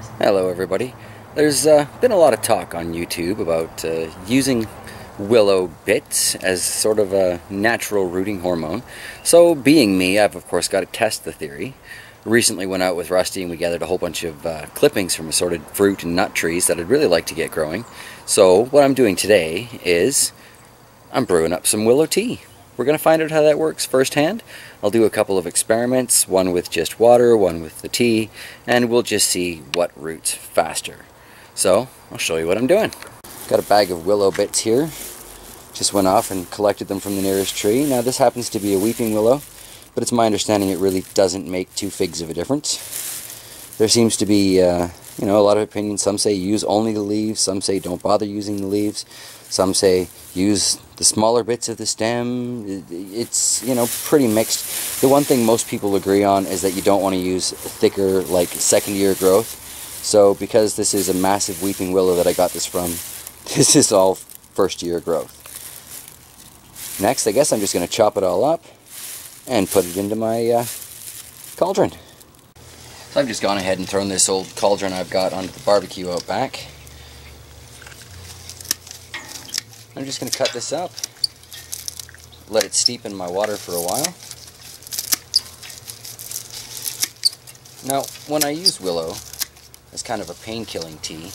Hello everybody. There's been a lot of talk on YouTube about using willow bits as sort of a natural rooting hormone. So being me, I've of course got to test the theory. Recently went out with Rusty and we gathered a whole bunch of clippings from assorted fruit and nut trees that I'd really like to get growing. So what I'm doing today is I'm brewing up some willow tea. We're going to find out how that works firsthand. I'll do a couple of experiments, one with just water, one with the tea, and we'll just see what roots faster. So, I'll show you what I'm doing. Got a bag of willow bits here. Just went off and collected them from the nearest tree. Now this happens to be a weeping willow, but it's my understanding it really doesn't make two figs of a difference. There seems to be a lot of opinions. Some say use only the leaves, some say don't bother using the leaves, some say use the smaller bits of the stem. It's, pretty mixed. The one thing most people agree on is that you don't want to use thicker, like second-year growth. So because this is a massive weeping willow that I got this from, this is all first-year growth. Next, I guess I'm just going to chop it all up and put it into my cauldron. So I've just gone ahead and thrown this old cauldron I've got onto the barbecue out back. I'm just going to cut this up, let it steep in my water for a while. Now, when I use willow as kind of a pain-killing tea,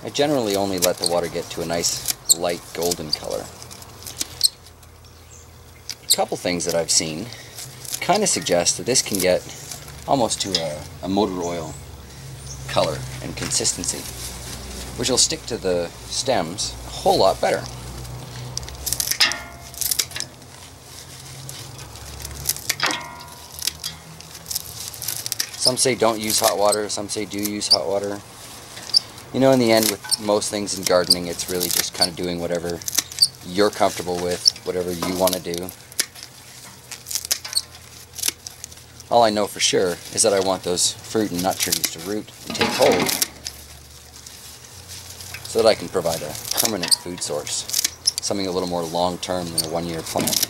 I generally only let the water get to a nice light golden color. A couple things that I've seen kind of suggest that this can get almost to a motor oil color and consistency, which will stick to the stems a whole lot better. Some say don't use hot water, some say do use hot water. In the end, with most things in gardening, it's really just kind of doing whatever you're comfortable with, whatever you want to do. All I know for sure is that I want those fruit and nut trees to root and take hold so that I can provide a permanent food source, something a little more long-term than a one-year plant.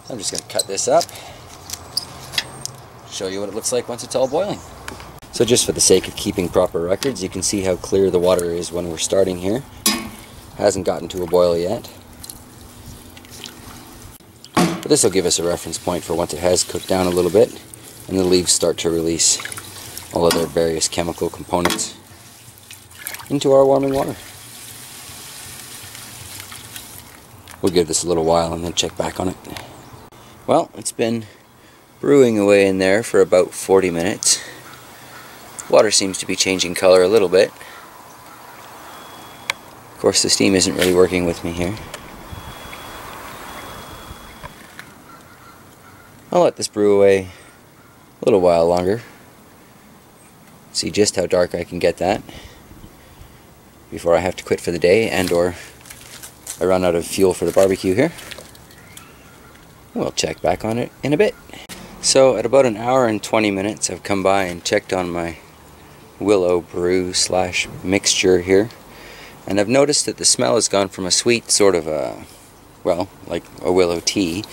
I'm just going to cut this up, show you what it looks like once it's all boiling. So just for the sake of keeping proper records, you can see how clear the water is when we're starting here. Hasn't gotten to a boil yet. But this will give us a reference point for once it has cooked down a little bit and the leaves start to release all of their various chemical components into our warming water. We'll give this a little while and then check back on it. Well, it's been brewing away in there for about 40 minutes. Water seems to be changing color a little bit. Of course, the steam isn't really working with me here. I'll let this brew away a little while longer. See just how dark I can get that before I have to quit for the day and or I run out of fuel for the barbecue here. We'll check back on it in a bit. So at about an hour and 20 minutes I've come by and checked on my willow brew slash mixture here, and I've noticed that the smell has gone from a sweet sort of like a willow tea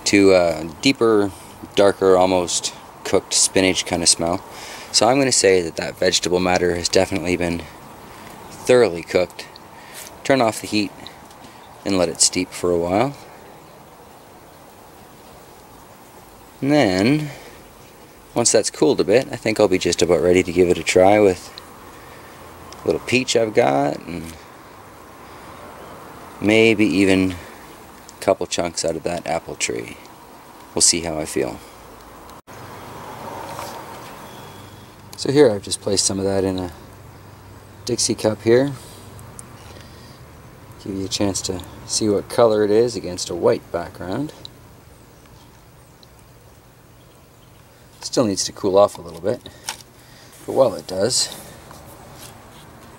to a deeper, darker, almost cooked spinach kind of smell. So I'm going to say that that vegetable matter has definitely been thoroughly cooked. Turn off the heat and let it steep for a while. And then, once that's cooled a bit, I think I'll be just about ready to give it a try with a little peach I've got, and maybe even a couple chunks out of that apple tree. We'll see how I feel. So here I've just placed some of that in a Dixie cup here. Give you a chance to see what color it is against a white background. Still needs to cool off a little bit, but while it does,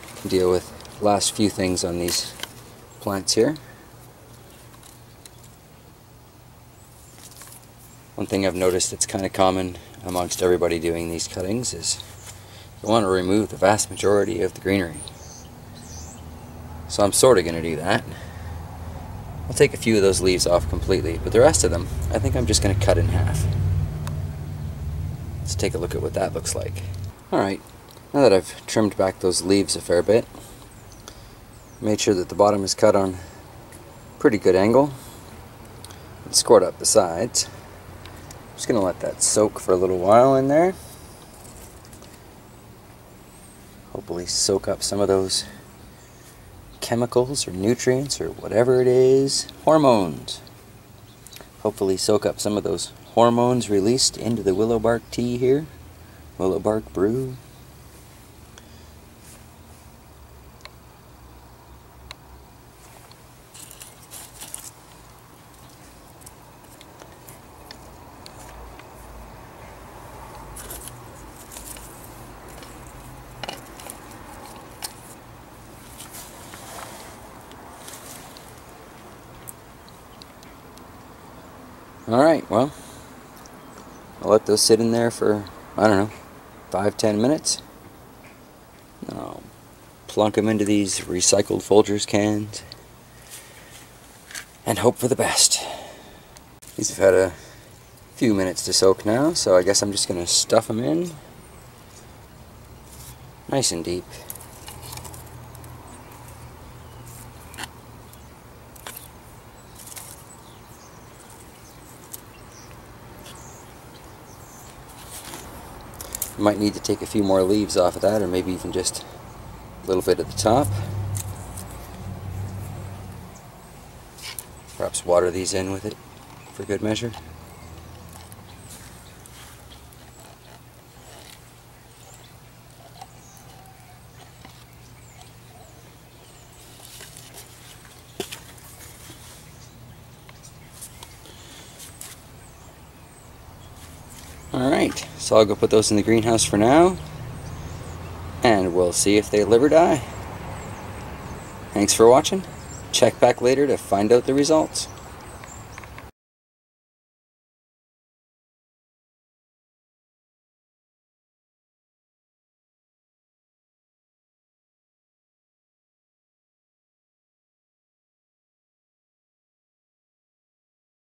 I can deal with the last few things on these plants here. One thing I've noticed that's kind of common amongst everybody doing these cuttings is you want to remove the vast majority of the greenery. So I'm sort of going to do that. I'll take a few of those leaves off completely, but the rest of them I think I'm just going to cut in half. Let's take a look at what that looks like. Alright, now that I've trimmed back those leaves a fair bit, made sure that the bottom is cut on a pretty good angle, and scored up the sides. I'm just going to let that soak for a little while in there. Hopefully soak up some of those chemicals or nutrients or whatever it is, hormones. Hopefully soak up some of those hormones released into the willow bark tea here, willow bark brew. Alright, well, I'll let those sit in there for, I don't know, 5-10 minutes. And I'll plunk them into these recycled Folgers cans and hope for the best. These have had a few minutes to soak now, so I guess I'm just going to stuff them in nice and deep. Might need to take a few more leaves off of that, or maybe even just a little bit at the top. Perhaps water these in with it for good measure. Alright, so I'll go put those in the greenhouse for now, and we'll see if they live or die. Thanks for watching. Check back later to find out the results.